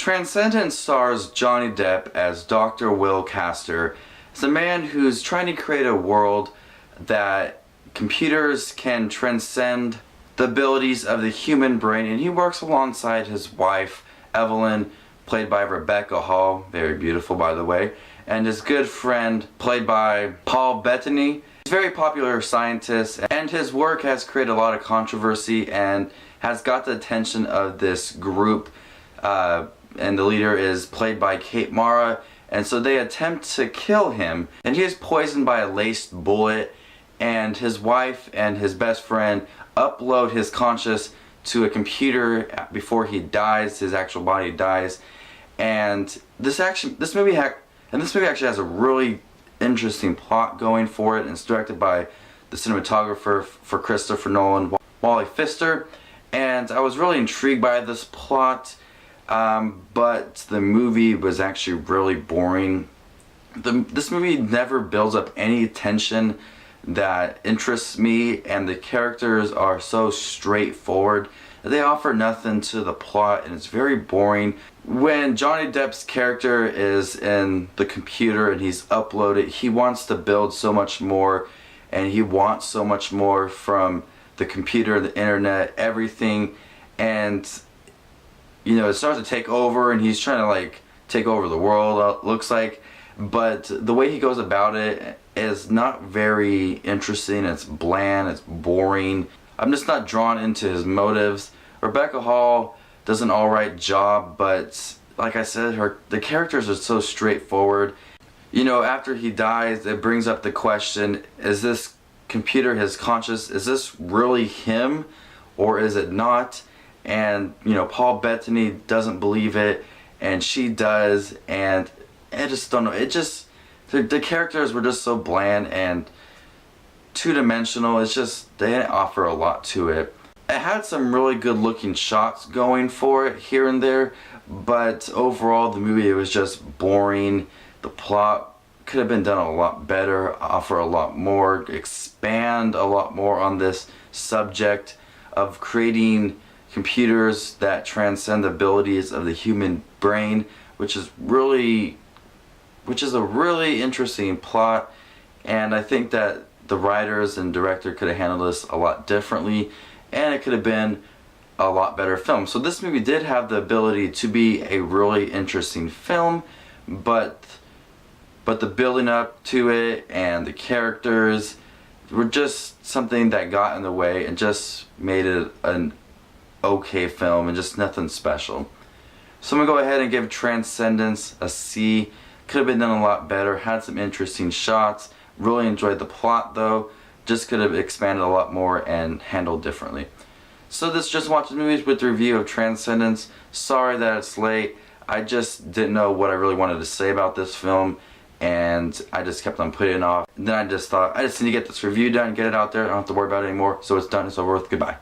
Transcendence stars Johnny Depp as Dr. Will Castor. It's a man who's trying to create a world that computers can transcend the abilities of the human brain, and he works alongside his wife, Evelyn, played by Rebecca Hall, very beautiful by the way, and his good friend, played by Paul Bettany. He's a very popular scientist, and his work has created a lot of controversy and has got the attention of this group, and the leader is played by Kate Mara, and so they attempt to kill him, and he is poisoned by a laced bullet, and his wife and his best friend upload his conscious to a computer before he dies, his actual body dies. And this movie actually has a really interesting plot going for it, and it's directed by the cinematographer for Christopher Nolan, Wally Pfister, and I was really intrigued by this plot, but the movie was actually really boring. This movie never builds up any tension that interests me, and the characters are so straightforward. They offer nothing to the plot, and it's very boring. When Johnny Depp's character is in the computer and he's uploaded, he wants to build so much more, and he wants so much more from the computer, the internet, everything, and you know, it starts to take over, and he's trying to like take over the world, it looks like, but the way he goes about it is not very interesting. It's bland, it's boring. I'm just not drawn into his motives. Rebecca Hall does an alright job, but like I said, the characters are so straightforward. You know, after he dies, it brings up the question, is this computer his conscious? Is this really him, or is it not? And you know, Paul Bettany doesn't believe it, and she does, and I just don't know. The characters were just so bland and two-dimensional. It's just, they didn't offer a lot to it. It had some really good looking shots going for it here and there, but overall the movie, it was just boring. The plot could have been done a lot better, offer a lot more, expand a lot more on this subject of creating computers that transcend the abilities of the human brain, which is a really interesting plot, and I think that the writers and director could have handled this a lot differently, and it could have been a lot better film. So this movie did have the ability to be a really interesting film, but the building up to it and the characters were just something that got in the way and just made it an okay film and just nothing special. So I'm going to go ahead and give Transcendence a C. Could have been done a lot better, had some interesting shots, really enjoyed the plot though, just could have expanded a lot more and handled differently. So this is Just Watching Movies with the review of Transcendence. Sorry that it's late, I just didn't know what I really wanted to say about this film, and I just kept on putting it off. And then I just thought, I just need to get this review done, get it out there, I don't have to worry about it anymore, so it's done, it's over with, goodbye.